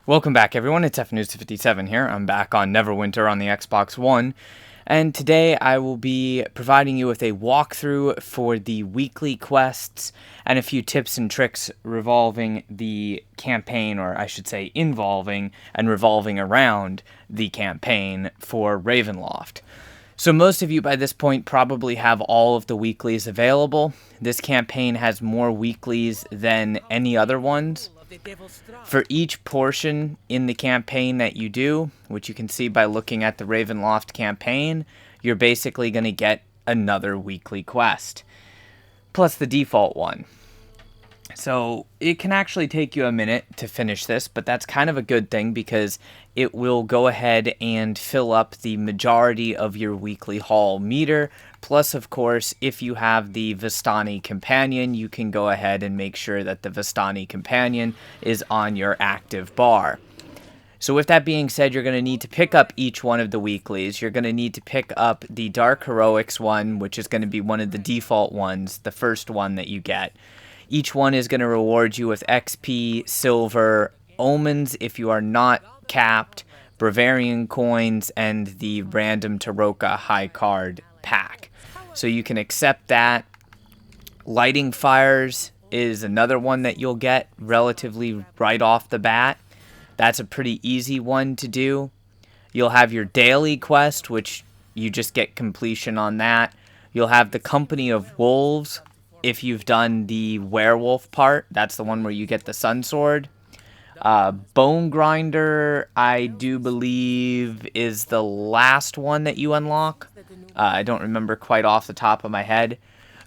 Welcome back, everyone. It's FNews57 here. I'm back on Neverwinter on the Xbox One, and today I will be providing you with a walkthrough for the weekly quests and a few tips and tricks revolving the campaign, or I should say involving and revolving around the campaign for Ravenloft. So most of you by this point probably have all of the weeklies available. This campaign has more weeklies than any other ones. For each portion in the campaign that you do, which you can see by looking at the Ravenloft campaign, you're basically going to get another weekly quest, plus the default one. So it can actually take you a minute to finish this, but that's kind of a good thing because it will go ahead and fill up the majority of your weekly haul meter. Plus, of course, if you have the Vistani Companion, you can go ahead and make sure that the Vistani Companion is on your active bar. So with that being said, you're going to need to pick up each one of the weeklies. You're going to need to pick up the Dark Heroics one, which is going to be one of the default ones, the first one that you get. Each one is going to reward you with XP, silver, omens if you are not capped, Bavarian coins, and the random Taroka high card pack. So you can accept that. Lighting fires is another one that you'll get relatively right off the bat. That's a pretty easy one to do. You'll have your daily quest, which you just get completion on that. You'll have the Company of Wolves. If you've done the werewolf part, that's the one where you get the sun sword. Bone Grinder, I do believe, is the last one that you unlock. I don't remember quite off the top of my head.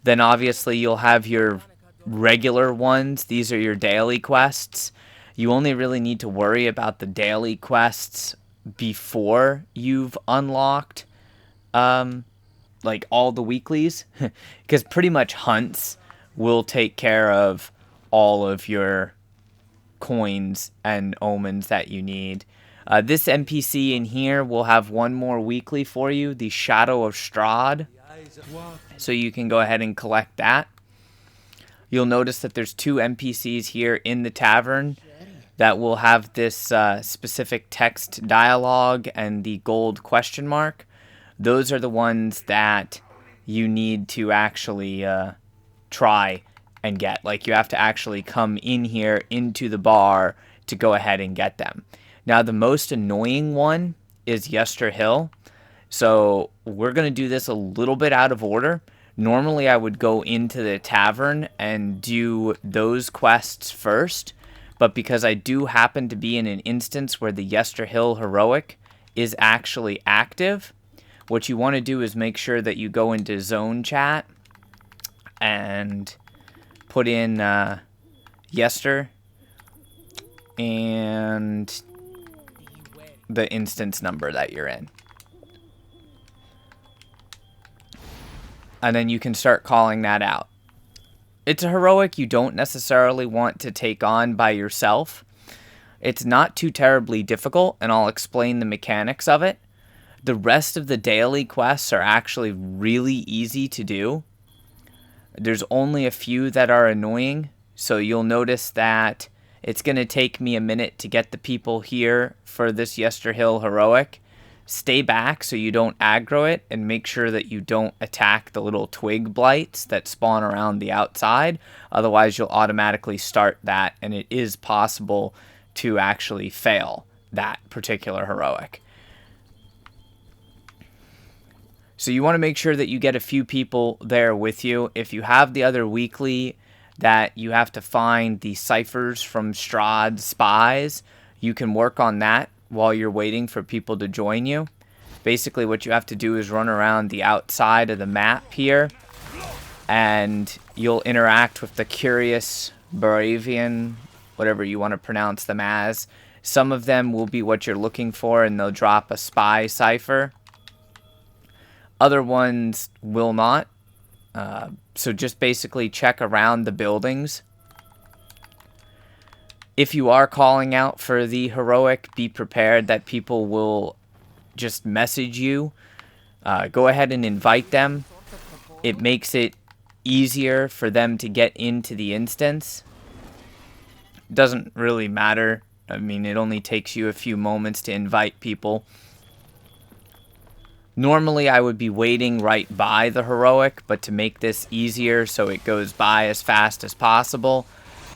Then obviously you'll have your regular ones. These are your daily quests. You only really need to worry about the daily quests before you've unlocked like all the weeklies, because pretty much hunts will take care of all of your coins and omens that you need. This NPC in here will have one more weekly for you, the Shadow of Strahd, so you can go ahead and collect that. You'll notice that there's two NPCs here in the tavern that will have this specific text dialogue and the gold question mark. Those are the ones that you need to actually try and get. Like, you have to actually come in here into the bar to go ahead and get them. Now, the most annoying one is Yester Hill. So we're going to do this a little bit out of order. Normally, I would go into the tavern and do those quests first. But because I do happen to be in an instance where the Yester Hill Heroic is actually active, what you want to do is make sure that you go into zone chat and put in Yester and the instance number that you're in. And then you can start calling that out. It's a heroic you don't necessarily want to take on by yourself. It's not too terribly difficult, and I'll explain the mechanics of it. The rest of the daily quests are actually really easy to do. There's only a few that are annoying, so you'll notice that it's going to take me a minute to get the people here for this Yester Hill Heroic. Stay back so you don't aggro it, and make sure that you don't attack the little twig blights that spawn around the outside. Otherwise, you'll automatically start that, and it is possible to actually fail that particular heroic. So you want to make sure that you get a few people there with you. If you have the other weekly that you have to find the ciphers from Strahd's spies, you can work on that while you're waiting for people to join you. Basically, what you have to do is run around the outside of the map here, and you'll interact with the curious Baravian, whatever you want to pronounce them as. Some of them will be what you're looking for, and they'll drop a spy cipher. Other ones will not. So just basically check around the buildings. If you are calling out for the heroic, be prepared that people will just message you. Go ahead and invite them. It makes it easier for them to get into the instance. Doesn't really matter I mean, it only takes you a few moments to invite people. Normally, I would be waiting right by the heroic, but to make this easier so it goes by as fast as possible,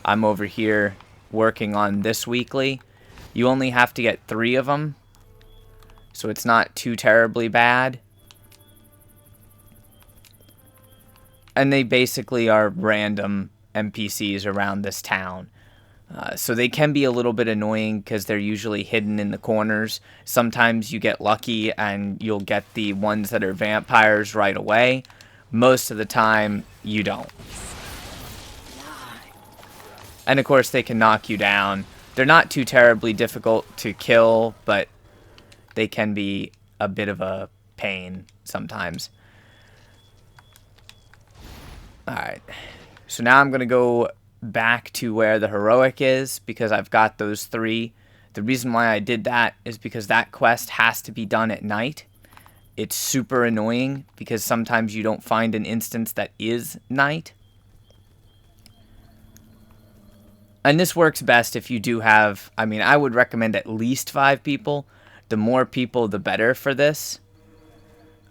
I'm over here working on this weekly. You only have to get 3 of them, so it's not too terribly bad. And they basically are random NPCs around this town. So they can be a little bit annoying because they're usually hidden in the corners. Sometimes you get lucky and you'll get the ones that are vampires right away. Most of the time, you don't. And of course, they can knock you down. They're not too terribly difficult to kill, but they can be a bit of a pain sometimes. Alright, so now I'm going to go back to where the heroic is because I've got those 3. The reason why I did that is because that quest has to be done at night. It's super annoying because sometimes you don't find an instance that is night. And this works best if you do have, I mean, I would recommend at least 5 people. The more people, the better for this.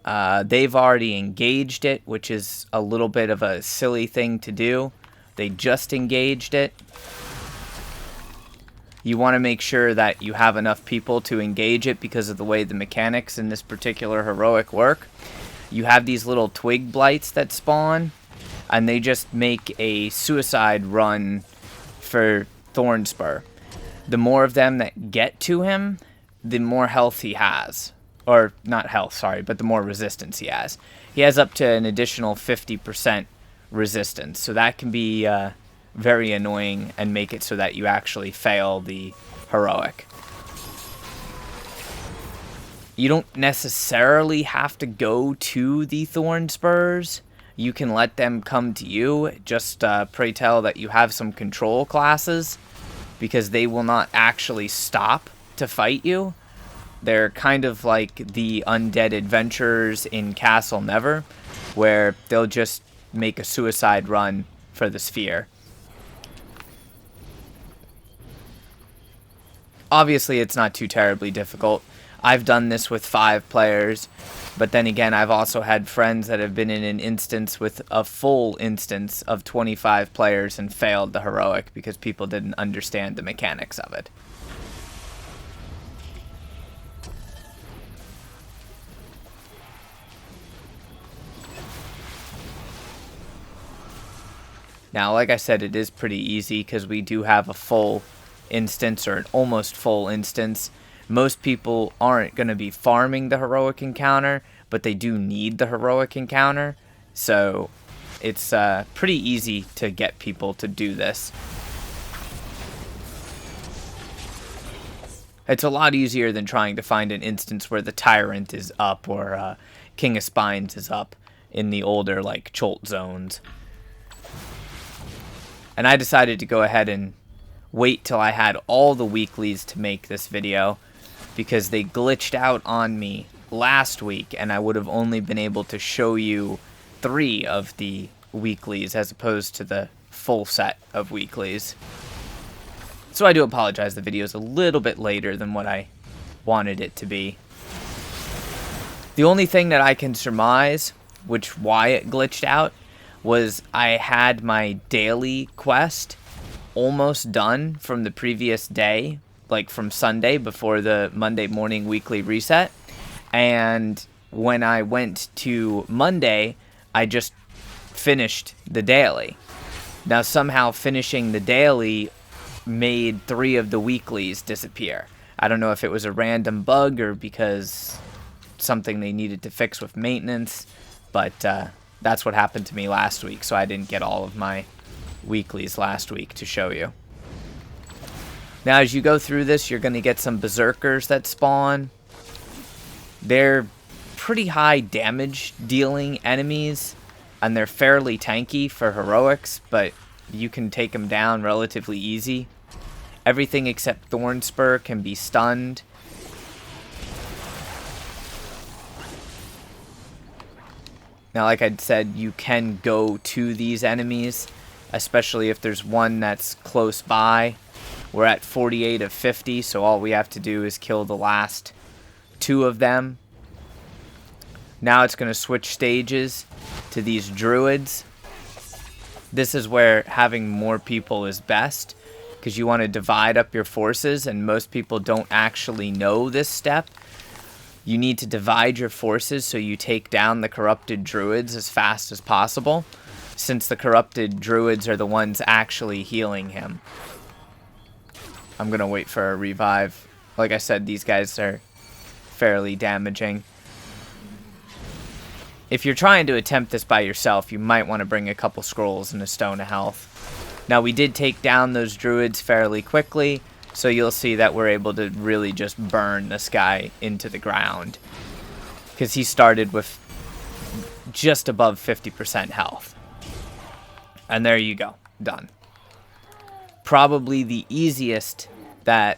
They've already engaged it, which is a little bit of a silly thing to do. They just engaged it. You want to make sure that you have enough people to engage it because of the way the mechanics in this particular heroic work. You have these little twig blights that spawn, and they just make a suicide run for Thornspur. The more of them that get to him, the more health he has. Or, not health, sorry, but the more resistance he has. He has up to an additional 50% resistance. So that can be very annoying and make it so that you actually fail the heroic. You don't necessarily have to go to the Thorn Spurs. You can let them come to you. Just pray tell that you have some control classes, because they will not actually stop to fight you. They're kind of like the undead adventurers in Castle Never, where they'll just make a suicide run for the sphere. Obviously, it's not too terribly difficult. I've done this with 5 players, but then again, I've also had friends that have been in an instance with a full instance of 25 players and failed the heroic because people didn't understand the mechanics of it. Now, like I said, it is pretty easy because we do have a full instance, or an almost full instance. Most people aren't going to be farming the heroic encounter, but they do need the heroic encounter. So it's pretty easy to get people to do this. It's a lot easier than trying to find an instance where the Tyrant is up or King of Spines is up in the older, like, Cholt zones. And I decided to go ahead and wait till I had all the weeklies to make this video, because they glitched out on me last week and I would have only been able to show you 3 of the weeklies as opposed to the full set of weeklies. So I do apologize, the video is a little bit later than what I wanted it to be. The only thing that I can surmise, why it glitched out, was I had my daily quest almost done from the previous day, like from Sunday before the Monday morning weekly reset. And when I went to Monday, I just finished the daily. Now somehow finishing the daily made 3 of the weeklies disappear. I don't know if it was a random bug or because something they needed to fix with maintenance, but that's what happened to me last week, so I didn't get all of my weeklies last week to show you. Now, as you go through this, you're going to get some berserkers that spawn. They're pretty high damage dealing enemies, and they're fairly tanky for heroics, but you can take them down relatively easy. Everything except Thornspur can be stunned. Now, like I said, you can go to these enemies, especially if there's one that's close by. We're at 48 of 50, so all we have to do is kill the last 2 of them. Now it's going to switch stages to these Druids. This is where having more people is best, because you want to divide up your forces, and most people don't actually know this step. You need to divide your forces so you take down the corrupted Druids as fast as possible, since the corrupted Druids are the ones actually healing him. I'm going to wait for a revive. Like I said, these guys are fairly damaging. If you're trying to attempt this by yourself, you might want to bring a couple scrolls and a stone of health. Now, we did take down those Druids fairly quickly, so you'll see that we're able to really just burn this guy into the ground, because he started with just above 50% health. And there you go. Done. Probably the easiest that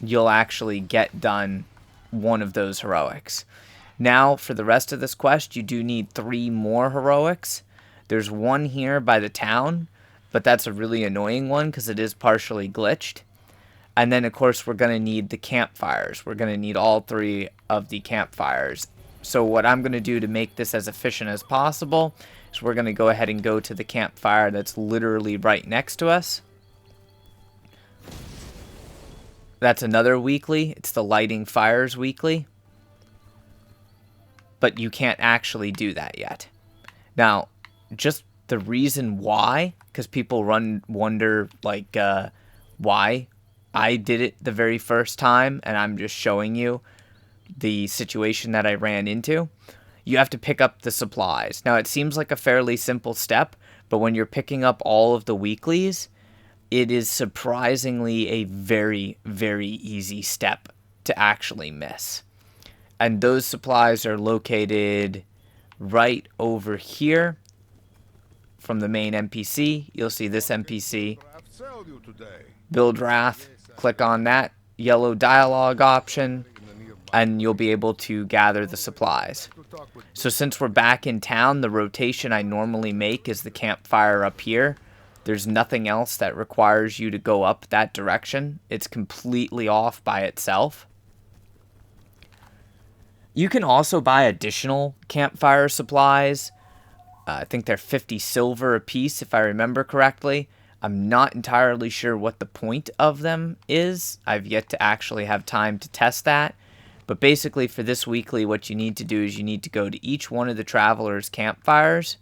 you'll actually get done one of those heroics. Now, for the rest of this quest, you do need 3 more heroics. There's one here by the town, but that's a really annoying one because it is partially glitched. And then, of course, we're going to need the campfires. We're going to need all 3 of the campfires. So what I'm going to do to make this as efficient as possible is we're going to go ahead and go to the campfire that's literally right next to us. That's another weekly. It's the Lighting Fires weekly. But you can't actually do that yet. Now, just the reason why, because people wonder, like, why I did it the very first time, and I'm just showing you the situation that I ran into. You have to pick up the supplies. Now, it seems like a fairly simple step, but when you're picking up all of the weeklies, it is surprisingly a very, very easy step to actually miss. And those supplies are located right over here from the main NPC. You'll see this NPC. Build Wrath. Click on that yellow dialogue option, and you'll be able to gather the supplies. So since we're back in town, the rotation I normally make is the campfire up here. There's nothing else that requires you to go up that direction. It's completely off by itself. You can also buy additional campfire supplies. I think they're 50 silver a piece, if I remember correctly. I'm not entirely sure what the point of them is. I've yet to actually have time to test that. But basically for this weekly, what you need to do is you need to go to each one of the travelers' campfires.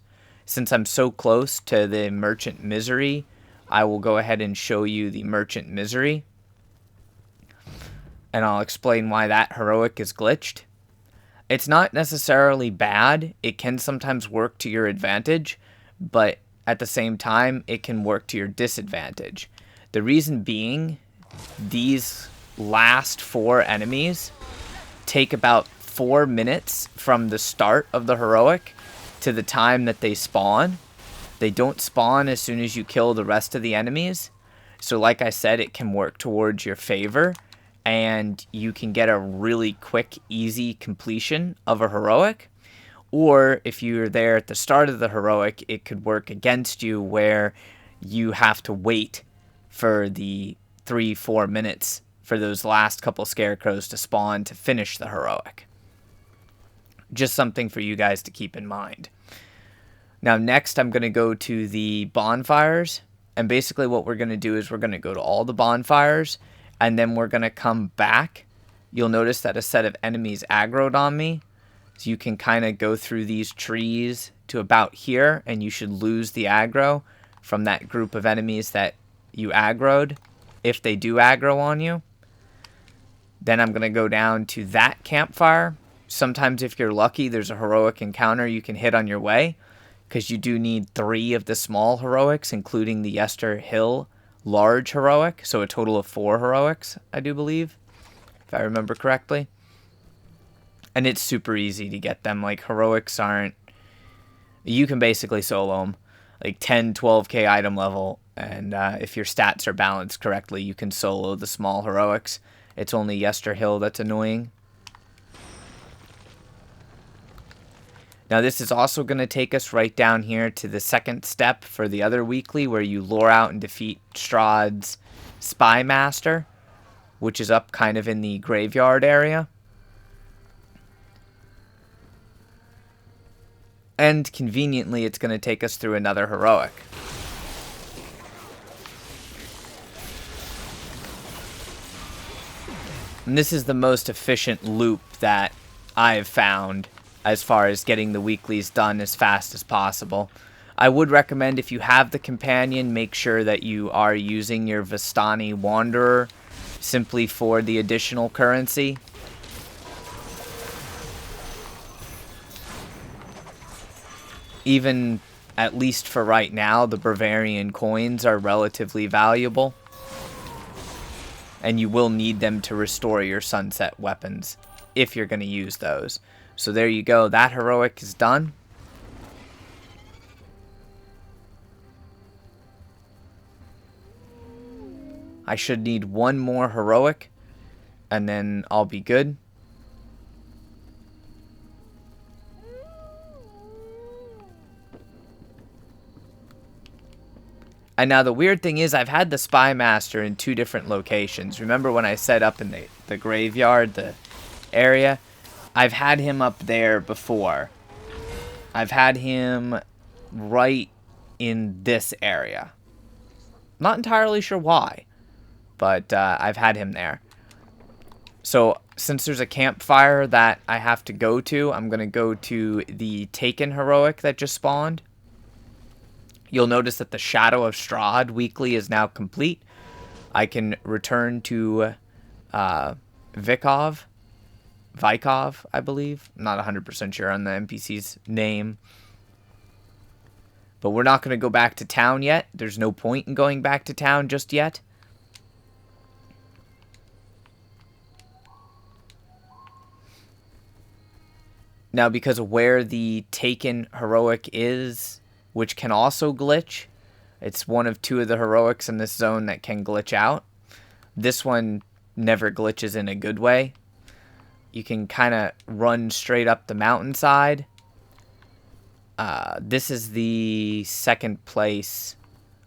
Since I'm so close to the Merchant Misery, I will go ahead and show you the Merchant Misery. And I'll explain why that heroic is glitched. It's not necessarily bad. It can sometimes work to your advantage, but at the same time, it can work to your disadvantage. The reason being, these last 4 enemies take about 4 minutes from the start of the heroic to the time that they spawn. They don't spawn as soon as you kill the rest of the enemies. So like I said, it can work towards your favor, and you can get a really quick, easy completion of a heroic. Or if you're there at the start of the heroic, it could work against you where you have to wait for the 3-4 minutes for those last couple scarecrows to spawn to finish the heroic. Just something for you guys to keep in mind. Now next I'm going to go to the bonfires, and basically what we're going to do is we're going to go to all the bonfires, and then we're going to come back. You'll notice that a set of enemies aggroed on me. So you can kind of go through these trees to about here, and you should lose the aggro from that group of enemies that you aggroed, if they do aggro on you. Then I'm going to go down to that campfire. Sometimes if you're lucky, there's a heroic encounter you can hit on your way, because you do need 3 of the small heroics, including the Yester Hill large heroic, so a total of 4 heroics, I do believe, if I remember correctly. And it's super easy to get them. Like, heroics aren't... You can basically solo them. Like, 10, 12k item level, and if your stats are balanced correctly, you can solo the small heroics. It's only Yester Hill that's annoying. Now this is also going to take us right down here to the second step for the other weekly, where you lure out and defeat Strahd's Spy Master, which is up kind of in the graveyard area. And conveniently, it's going to take us through another heroic. And this is the most efficient loop that I have found as far as getting the weeklies done as fast as possible. I would recommend, if you have the companion, make sure that you are using your Vistani Wanderer simply for the additional currency. Even, at least for right now, the Bavarian coins are relatively valuable. And you will need them to restore your sunset weapons if you're going to use those. So there you go. That heroic is done. I should need one more heroic, and then I'll be good. And now the weird thing is, I've had the Spy Master in 2 different locations. Remember when I set up in the graveyard, the area? I've had him up there before. I've had him right in this area. Not entirely sure why, but I've had him there. So since there's a campfire that I have to go to, I'm going to go to the Taken heroic that just spawned. You'll notice that the Shadow of Strahd weekly is now complete. I can return to Vikov, I believe. I'm not 100% sure on the NPC's name. But we're not going to go back to town yet. There's no point in going back to town just yet. Now, because of where the Taken heroic is, which can also glitch, it's one of 2 of the heroics in this zone that can glitch out. This one never glitches in a good way. You can kind of run straight up the mountainside. This is the second place,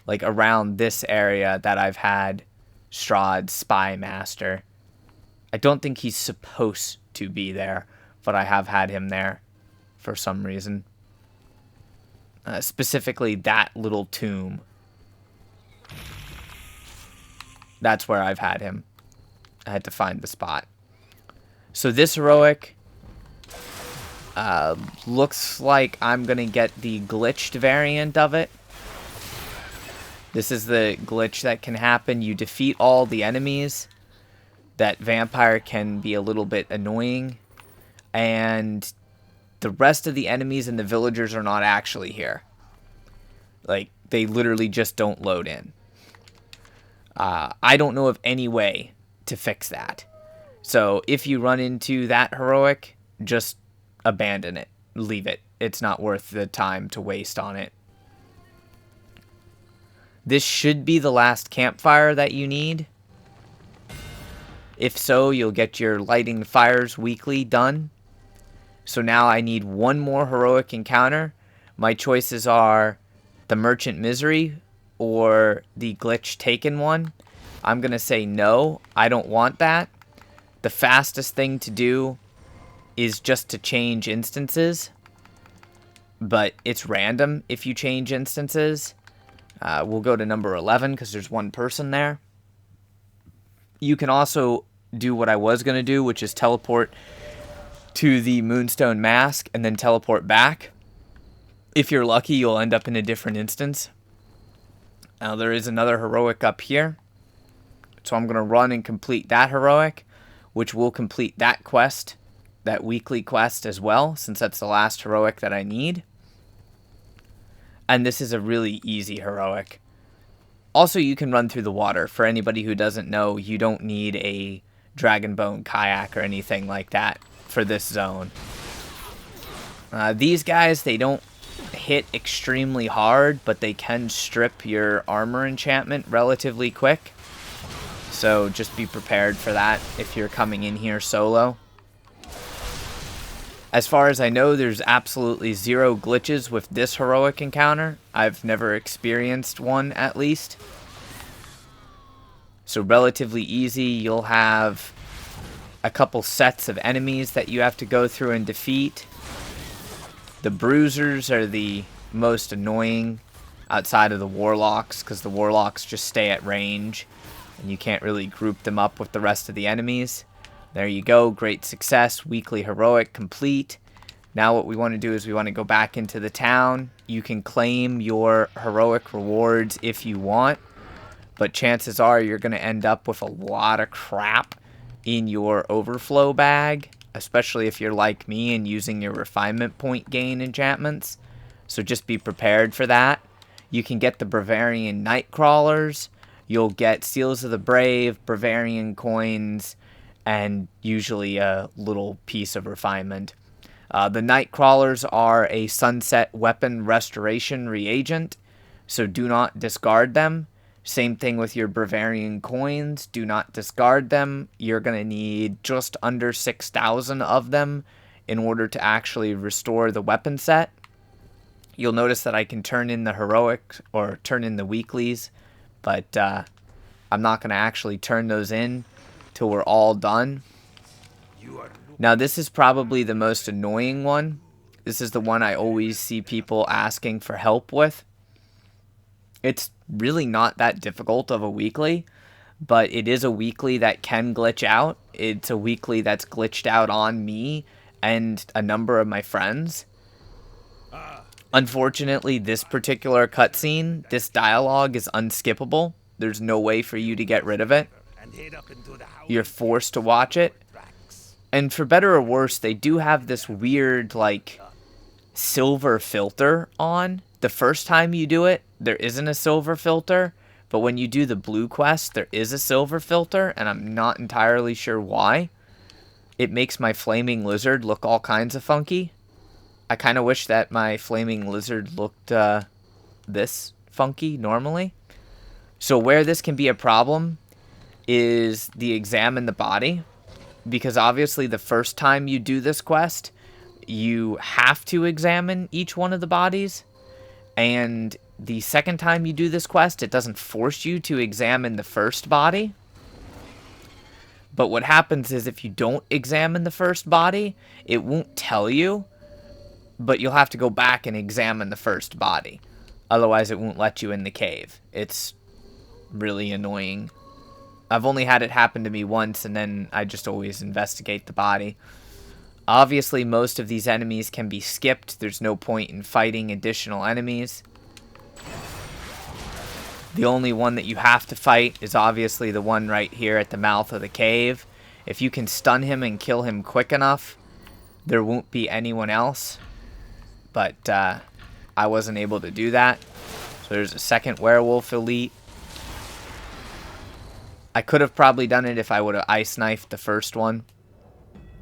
like around this area, that I've had Strahd's Spy Master. I don't think he's supposed to be there, but I have had him there for some reason. Specifically that little tomb. That's where I've had him. I had to find the spot. So this heroic looks like I'm going to get the glitched variant of it. This is the glitch that can happen. You defeat all the enemies. That vampire can be a little bit annoying. And the rest of the enemies and the villagers are not actually here. Like, they literally just don't load in. I don't know of any way to fix that. So if you run into that heroic, just abandon it. Leave it. It's not worth the time to waste on it. This should be the last campfire that you need. If so, you'll get your lighting fires weekly done. So now I need one more heroic encounter. My choices are the Merchant Misery or the Glitch Taken one. I'm going to say no, I don't want that. The fastest thing to do is just to change instances. But it's random if you change instances. We'll go to number 11 because there's one person there. You can also do what I was going to do, which is teleport to the Moonstone Mask and then teleport back. If you're lucky, you'll end up in a different instance. Now there is another heroic up here. So I'm going to run and complete that heroic, which will complete that quest, that weekly quest as well, since that's the last heroic that I need. And this is a really easy heroic. Also, you can run through the water. For anybody who doesn't know, you don't need a Dragonbone kayak or anything like that for this zone. These guys, they don't hit extremely hard, but they can strip your armor enchantment relatively quick. So just be prepared for that if you're coming in here solo. As far as I know, there's absolutely zero glitches with this heroic encounter. I've never experienced one, at least. So relatively easy. You'll have a couple sets of enemies that you have to go through and defeat. The bruisers are the most annoying outside of the warlocks, because the warlocks just stay at range and you can't really group them up with the rest of the enemies. There you go, great success, weekly heroic complete. Now what we want to do is we want to go back into the town. You can claim your heroic rewards if you want, but chances are you're going to end up with a lot of crap in your overflow bag, especially if you're like me and using your refinement point gain enchantments. So just be prepared for that. You can get the Bavarian Nightcrawlers. You'll get Seals of the Brave, Bavarian coins, and usually a little piece of refinement. The Nightcrawlers are a sunset weapon restoration reagent, so do not discard them. Same thing with your Bavarian coins. Do not discard them. You're going to need just under 6,000 of them in order to actually restore the weapon set. You'll notice that I can turn in the heroic or turn in the weeklies, but I'm not going to actually turn those in till we're all done. Now this is probably the most annoying one. This is the one I always see people asking for help with. It's really not that difficult of a weekly, but it is a weekly that can glitch out. It's a weekly that's glitched out on me and a number of my friends. Unfortunately, this particular cutscene, this dialogue is unskippable. There's no way for you to get rid of it. You're forced to watch it. And for better or worse, they do have this weird, like, silver filter on. The first time you do it, there isn't a silver filter. But when you do the blue quest, there is a silver filter, and I'm not entirely sure why. It makes my flaming lizard look all kinds of funky. I kind of wish that my flaming lizard looked this funky normally. So where this can be a problem is the examine the body. Because obviously the first time you do this quest, you have to examine each one of the bodies. And the second time you do this quest, it doesn't force you to examine the first body. But what happens is if you don't examine the first body, it won't tell you. But you'll have to go back and examine the first body. Otherwise, it won't let you in the cave. It's really annoying. I've only had it happen to me once, and then I just always investigate the body. Obviously, most of these enemies can be skipped. There's no point in fighting additional enemies. The only one that you have to fight is obviously the one right here at the mouth of the cave. If you can stun him and kill him quick enough, there won't be anyone else. But I wasn't able to do that. So there's a second werewolf elite. I could have probably done it if I would have ice knifed the first one.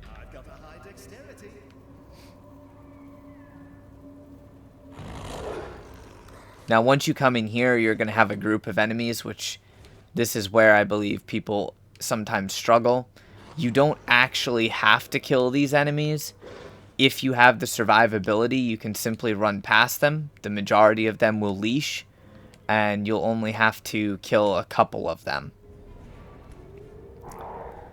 I've got a high dexterity. Now once you come in here, you're going to have a group of enemies, which this is where I believe people sometimes struggle. You don't actually have to kill these enemies. If you have the survivability, you can simply run past them. The majority of them will leash, and you'll only have to kill a couple of them.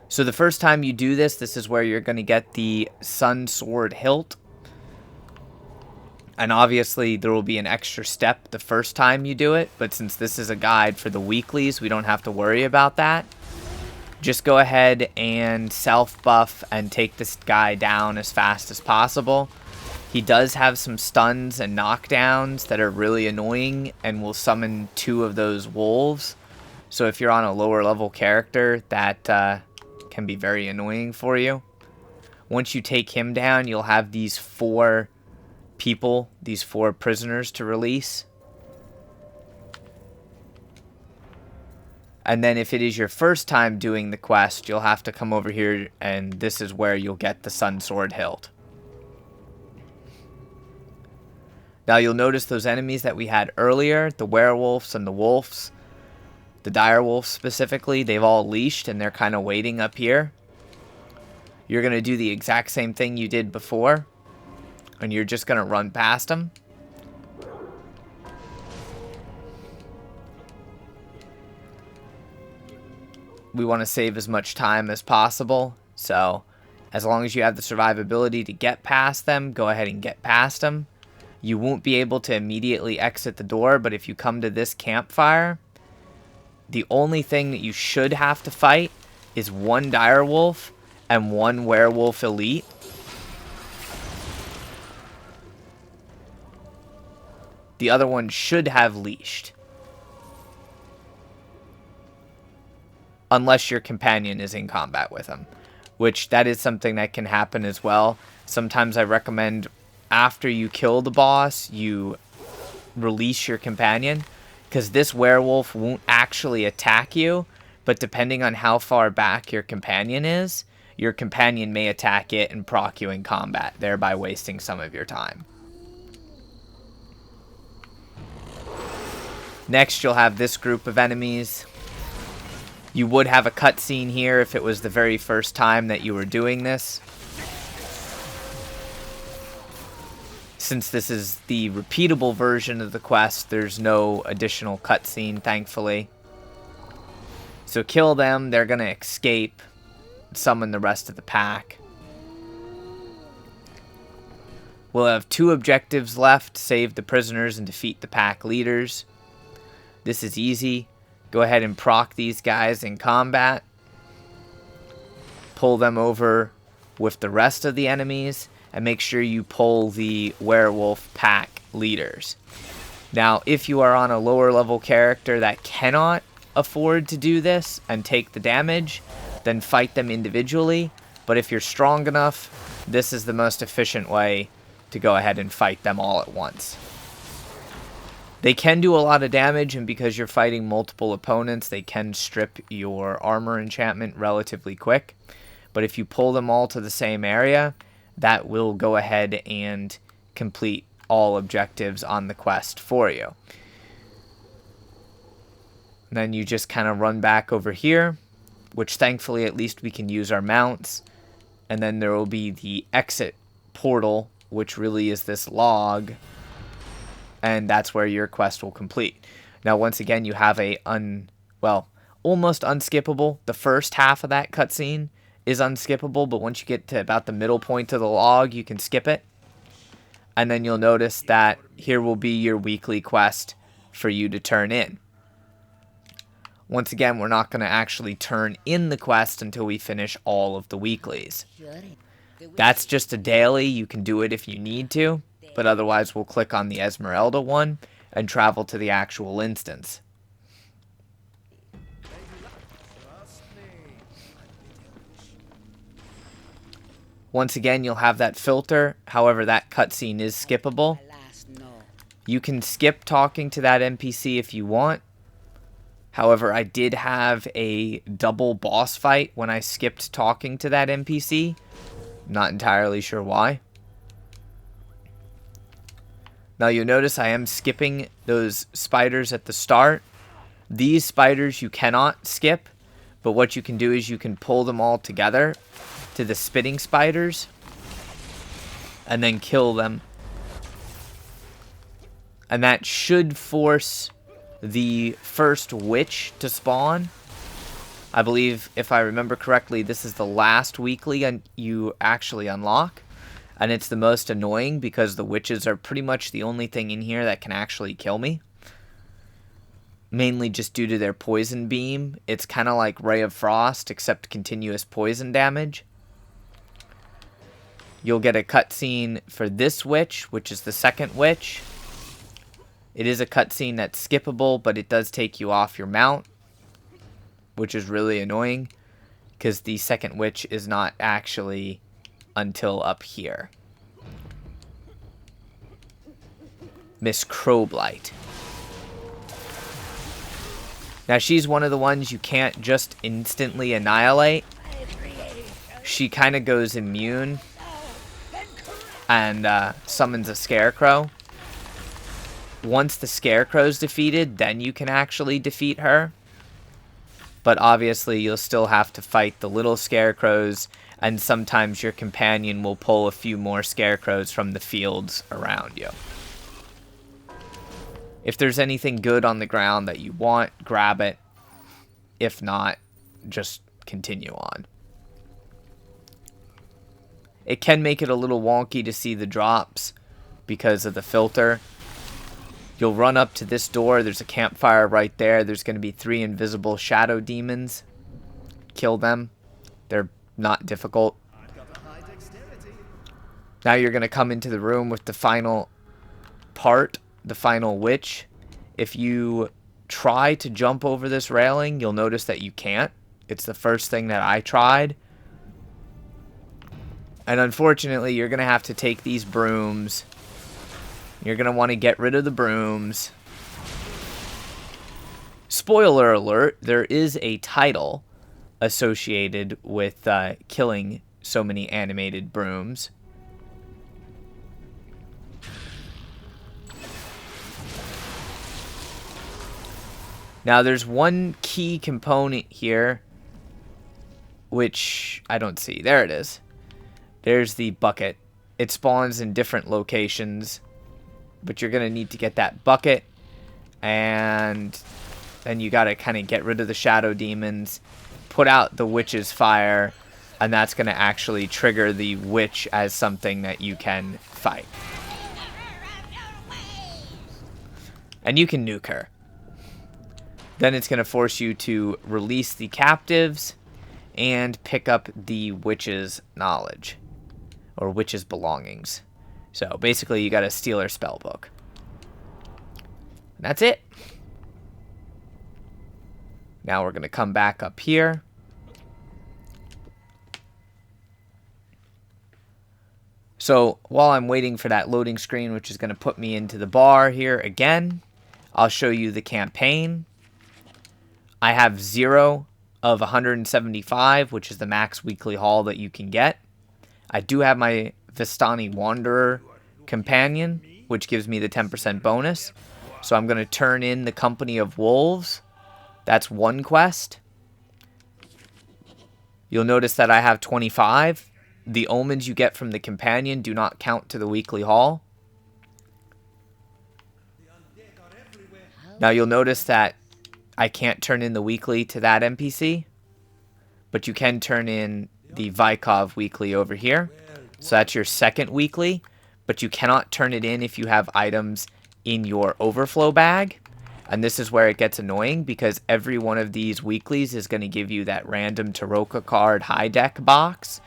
So the first time you do this, this is where you're going to get the Sword Hilt. And obviously there will be an extra step the first time you do it, but since this is a guide for the weeklies, we don't have to worry about that. Just go ahead and self-buff and take this guy down as fast as possible. He does have some stuns and knockdowns that are really annoying and will summon 2 of those wolves. So if you're on a lower level character, that can be very annoying for you. Once you take him down, you'll have these 4 people, these 4 prisoners to release. And then if it is your first time doing the quest, you'll have to come over here, and this is where you'll get the Sword Hilt. Now you'll notice those enemies that we had earlier, the werewolves and the wolves, the dire wolves specifically, they've all leashed and they're kind of waiting up here. you're going to do the exact same thing you did before, and you're just going to run past them. We want to save as much time as possible, so as long as you have the survivability to get past them, go ahead and get past them. You won't be able to immediately exit the door, but if you come to this campfire, the only thing that you should have to fight is one direwolf and one werewolf elite. The other one should have leashed. Unless your companion is in combat with them, which that is something that can happen as well. Sometimes I recommend after you kill the boss, you release your companion, because this werewolf won't actually attack you, but depending on how far back your companion is, your companion may attack it and proc you in combat, thereby wasting some of your time. Next, you'll have this group of enemies. You would have a cutscene here if it was the very first time that you were doing this. Since this is the repeatable version of the quest, there's no additional cutscene, thankfully. So kill them, they're going to escape, summon the rest of the pack. We'll have 2 objectives left: save the prisoners and defeat the pack leaders. This is easy. Go ahead and proc these guys in combat. Pull them over with the rest of the enemies, and make sure you pull the werewolf pack leaders. Now, if you are on a lower level character that cannot afford to do this and take the damage, then fight them individually. But if you're strong enough, this is the most efficient way to go ahead and fight them all at once. They can do a lot of damage, and because you're fighting multiple opponents, they can strip your armor enchantment relatively quick. But if you pull them all to the same area, that will go ahead and complete all objectives on the quest for you. And then you just kind of run back over here, which thankfully at least we can use our mounts. And then there will be the exit portal, which really is this log. And that's where your quest will complete. Now, once again, you have a almost unskippable. The first half of that cutscene is unskippable, but once you get to about the middle point of the log, you can skip it. And then you'll notice that here will be your weekly quest for you to turn in. Once again, we're not going to actually turn in the quest until we finish all of the weeklies. That's just a daily. You can do it if you need to. But otherwise, we'll click on the Esmeralda one and travel to the actual instance. Once again, you'll have that filter. However, that cutscene is skippable. You can skip talking to that NPC if you want. However, I did have a double boss fight when I skipped talking to that NPC. Not entirely sure why. Now you'll notice I am skipping those spiders at the start. These spiders you cannot skip, but what you can do is you can pull them all together to the spitting spiders and then kill them. And that should force the first witch to spawn. I believe, if I remember correctly, this is the last weekly you actually unlock. And it's the most annoying because the witches are pretty much the only thing in here that can actually kill me. Mainly just due to their poison beam. It's kind of like Ray of Frost, except continuous poison damage. You'll get a cutscene for this witch, which is the second witch. It is a cutscene that's skippable, but it does take you off your mount, which is really annoying, because the second witch is not actually until up here. Miss Crowblight. Now she's one of the ones you can't just instantly annihilate. She kind of goes immune and summons a scarecrow. Once the scarecrow's defeated, then you can actually defeat her. but obviously you'll still have to fight the little scarecrows, and sometimes your companion will pull a few more scarecrows from the fields around you. If there's anything good on the ground that you want, grab it. If not, just continue on. It can make it a little wonky to see the drops because of the filter. You'll run up to this door. There's a campfire right there. There's going to be 3 invisible shadow demons. Kill them. They're not difficult. I've got a high dexterity. Now you're going to come into the room with the final part, the final witch. If you try to jump over this railing, you'll notice that you can't. It's the first thing that I tried. And unfortunately, you're going to have to take these brooms. You're going to want to get rid of the brooms. Spoiler alert, there is a title associated with killing so many animated brooms. Now, there's one key component here, which I don't see. There it is. There's the bucket. It spawns in different locations, but you're going to need to get that bucket, and then you got to kind of get rid of the shadow demons, put out the witch's fire, and that's going to actually trigger the witch as something that you can fight. And you can nuke her. Then it's going to force you to release the captives and pick up the witch's knowledge, or witch's belongings. So basically you got to steal her spell book. And that's it. Now we're going to come back up here. So while I'm waiting for that loading screen, which is going to put me into the bar here again, I'll show you the campaign. I have 0 of 175, which is the max weekly haul that you can get. I do have my Vistani Wanderer companion, which gives me the 10% bonus. So I'm going to turn in the Company of Wolves. That's 1 quest. You'll notice that I have 25. The omens you get from the companion do not count to the weekly haul. Now you'll notice that I can't turn in the weekly to that NPC, but you can turn in the Vikov weekly over here. So that's your second weekly, but you cannot turn it in if you have items in your overflow bag. And this is where it gets annoying, because every one of these weeklies is going to give you that random Taroka card high deck box.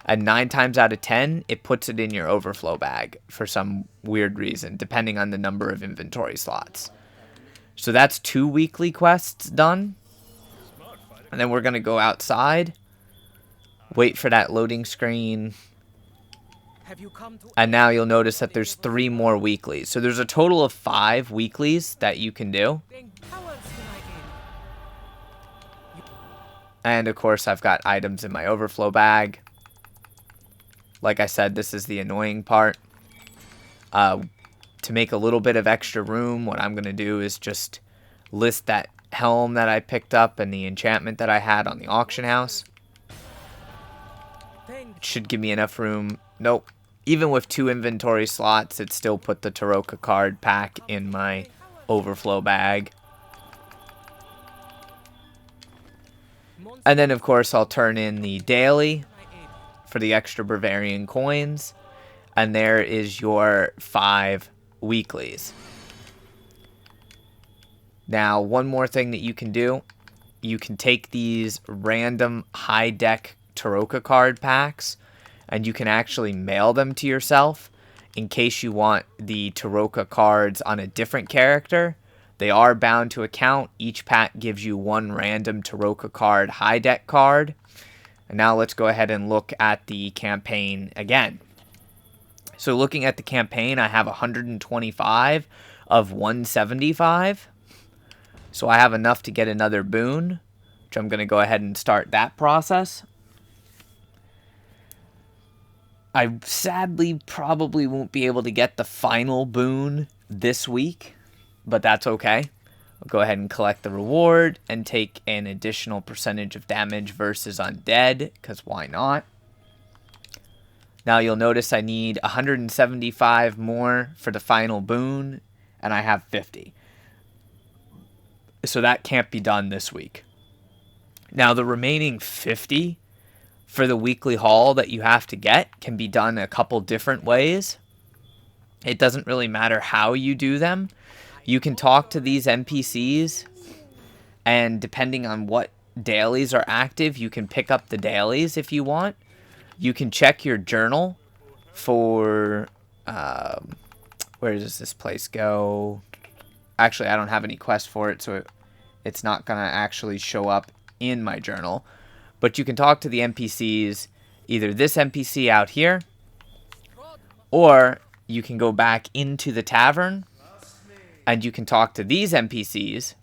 And 9 times out of 10, it puts it in your overflow bag for some weird reason, depending on the number of inventory slots. So that's 2 weekly quests done. And then we're going to go outside, wait for that loading screen. And now you'll notice that there's 3 more weeklies. So there's a total of 5 weeklies that you can do. And of course, I've got items in my overflow bag. Like I said, this is the annoying part. To make a little bit of extra room, what I'm going to do is just list that helm that I picked up and the enchantment that I had on the auction house. It should give me enough room. Nope. Even with 2 inventory slots, it still put the Taroka card pack in my overflow bag. And then, of course, I'll turn in the daily for the extra Bavarian coins. And there is your 5 weeklies. Now, one more thing that you can do. You can take these random high deck Taroka card packs, and you can actually mail them to yourself in case you want the Taroka cards on a different character. They are bound to account. Each pack gives you 1 random Taroka card high deck card. And now let's go ahead and look at the campaign again. So looking at the campaign, I have 125 of 175. So I have enough to get another boon, which I'm going to go ahead and start that process. I sadly probably won't be able to get the final boon this week, but that's okay. I'll go ahead and collect the reward and take an additional percentage of damage versus undead, because why not? Now you'll notice I need 175 more for the final boon, and I have 50. So that can't be done this week. Now the remaining 50 for the weekly haul that you have to get can be done a couple different ways. It doesn't really matter how you do them. You can talk to these NPCs, and depending on what dailies are active, you can pick up the dailies if you want. You can check your journal for, where does this place go? Actually, I don't have any quest for it, so it's not going to actually show up in my journal. But you can talk to the NPCs, either this NPC out here, or you can go back into the tavern, and you can talk to these NPCs.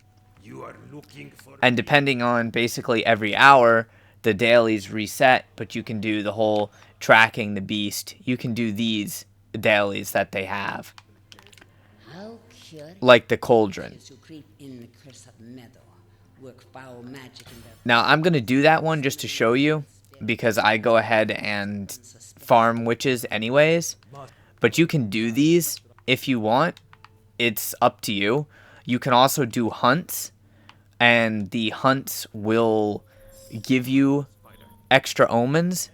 And depending on basically every hour, the dailies reset, but you can do the whole tracking the beast. You can do these dailies that they have. Like the cauldron. Now I'm going to do that one just to show you, because I go ahead and farm witches anyways. But you can do these if you want. It's up to you. You can also do hunts, and the hunts will give you extra omens,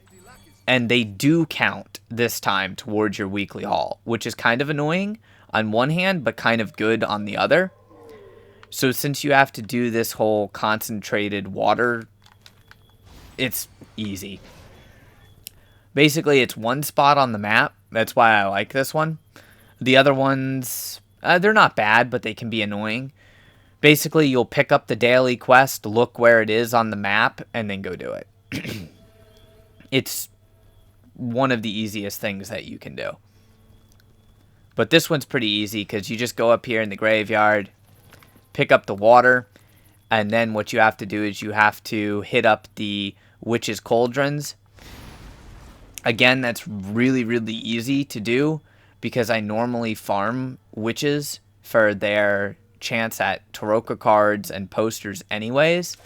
and they do count this time towards your weekly haul, which is kind of annoying on one hand, but kind of good on the other. So since you have to do this whole concentrated water, it's easy. Basically, it's one spot on the map. That's why I like this one. The other ones, they're not bad, but they can be annoying. Basically, you'll pick up the daily quest, look where it is on the map, and then go do it. It's one of the easiest things that you can do. But this one's pretty easy, because you just go up here in the graveyard, pick up the water, and then what you have to do is you have to hit up the witches' cauldrons. Again, that's really, really easy to do, because I normally farm witches for their chance at Taroka cards and posters anyways.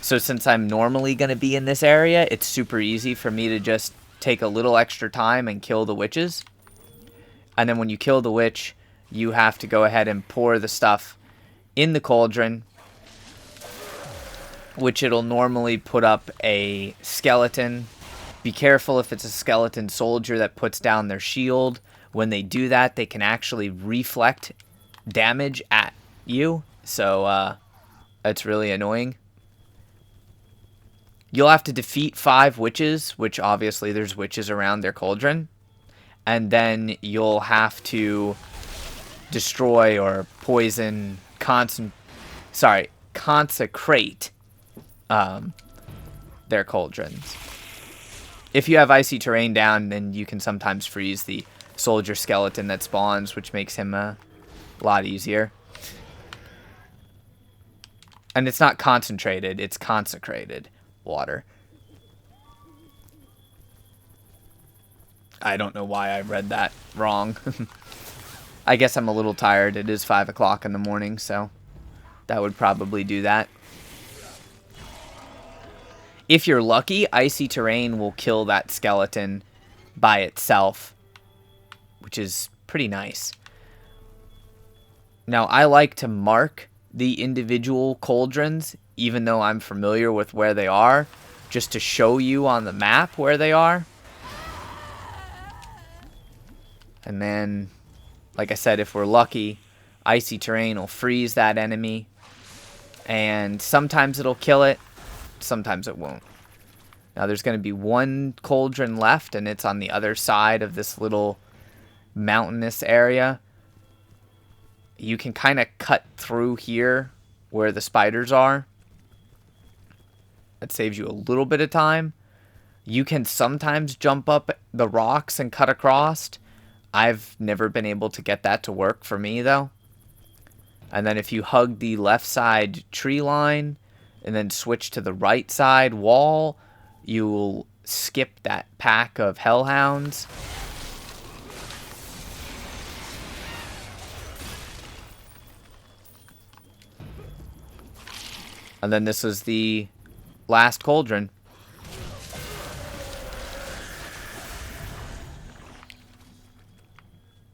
So since I'm normally going to be in this area, it's super easy for me to just take a little extra time and kill the witches. And then when you kill the witch, you have to go ahead and pour the stuff in the cauldron, which it'll normally put up a skeleton. Be careful if it's a skeleton soldier that puts down their shield. When they do that, they can actually reflect damage at you, so that's really annoying. You'll have to defeat 5 witches, which obviously there's witches around their cauldron, and then you'll have to destroy or poison, consecrate their cauldrons. If you have icy terrain down, then you can sometimes freeze the soldier skeleton that spawns, which makes him a lot easier. And it's not concentrated, it's consecrated water. I don't know why I read that wrong. I guess I'm a little tired. It is 5 o'clock in the morning, so that would probably do that. If you're lucky, icy terrain will kill that skeleton by itself, which is pretty nice. Now, I like to mark the individual cauldrons, even though I'm familiar with where they are, just to show you on the map where they are. And then, like I said, if we're lucky, icy terrain will freeze that enemy. And sometimes it'll kill it, sometimes it won't. Now, there's going to be one cauldron left, and it's on the other side of this little mountainous area. You can kind of cut through here where the spiders are. That saves you a little bit of time. You can sometimes jump up the rocks and cut across. I've never been able to get that to work for me, though. And then if you hug the left side tree line and then switch to the right side wall, you'll skip that pack of hellhounds. And then this is the last cauldron.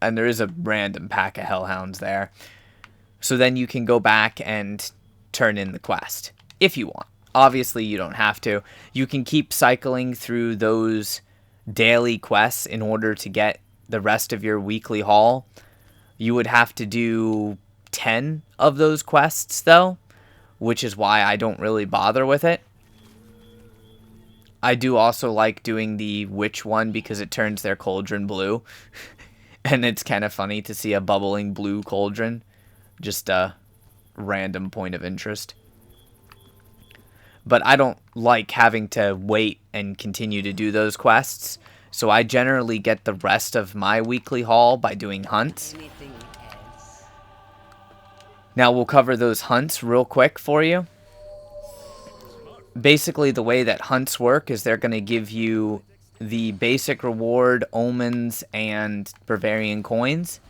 And there is a random pack of hellhounds there. So then you can go back and turn in the quest if you want. Obviously, you don't have to. You can keep cycling through those daily quests in order to get the rest of your weekly haul. You would have to do 10 of those quests, though, which is why I don't really bother with it. I do also like doing the witch one because it turns their cauldron blue. And it's kind of funny to see a bubbling blue cauldron. Just a random point of interest. But I don't like having to wait and continue to do those quests. So I generally get the rest of my weekly haul by doing hunts. Now we'll cover those hunts real quick for you. Basically, the way that hunts work is they're going to give you the basic reward, omens, and Bavarian coins.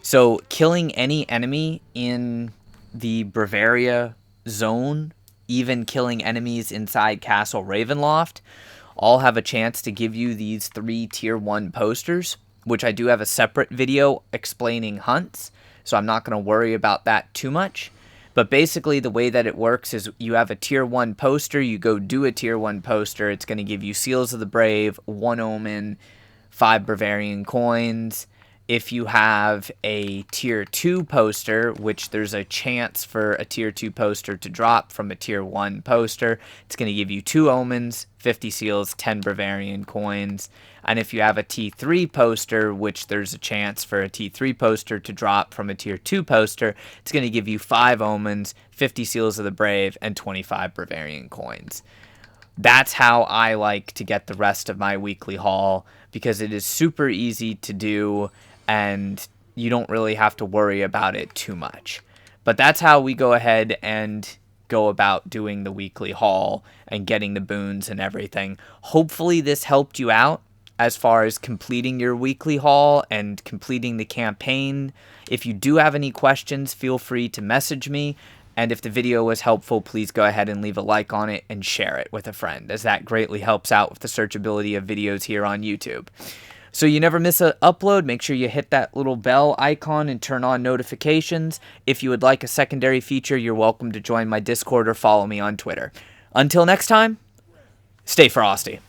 So killing any enemy in the Bavaria zone, even killing enemies inside Castle Ravenloft, all have a chance to give you these 3 tier 1 posters, which I do have a separate video explaining hunts, so I'm not going to worry about that too much. But basically the way that it works is you have a tier 1 poster, you go do a tier 1 poster, it's going to give you Seals of the Brave, 1 omen, 5 Bavarian coins. If you have a tier 2 poster, which there's a chance for a tier 2 poster to drop from a tier 1 poster, it's going to give you 2 omens, 50 seals, 10 Bavarian coins. And if you have a T3 poster, which there's a chance for a T3 poster to drop from a tier 2 poster, it's going to give you 5 omens, 50 seals of the brave, and 25 Bavarian coins. That's how I like to get the rest of my weekly haul, because it is super easy to do and you don't really have to worry about it too much. But that's how we go ahead and go about doing the weekly haul and getting the boons and everything. Hopefully this helped you out as far as completing your weekly haul and completing the campaign. If you do have any questions, feel free to message me. And if the video was helpful, please go ahead and leave a like on it and share it with a friend, as that greatly helps out with the searchability of videos here on YouTube. So you never miss an upload, make sure you hit that little bell icon and turn on notifications. If you would like a secondary feature, you're welcome to join my Discord or follow me on Twitter. Until next time, stay frosty.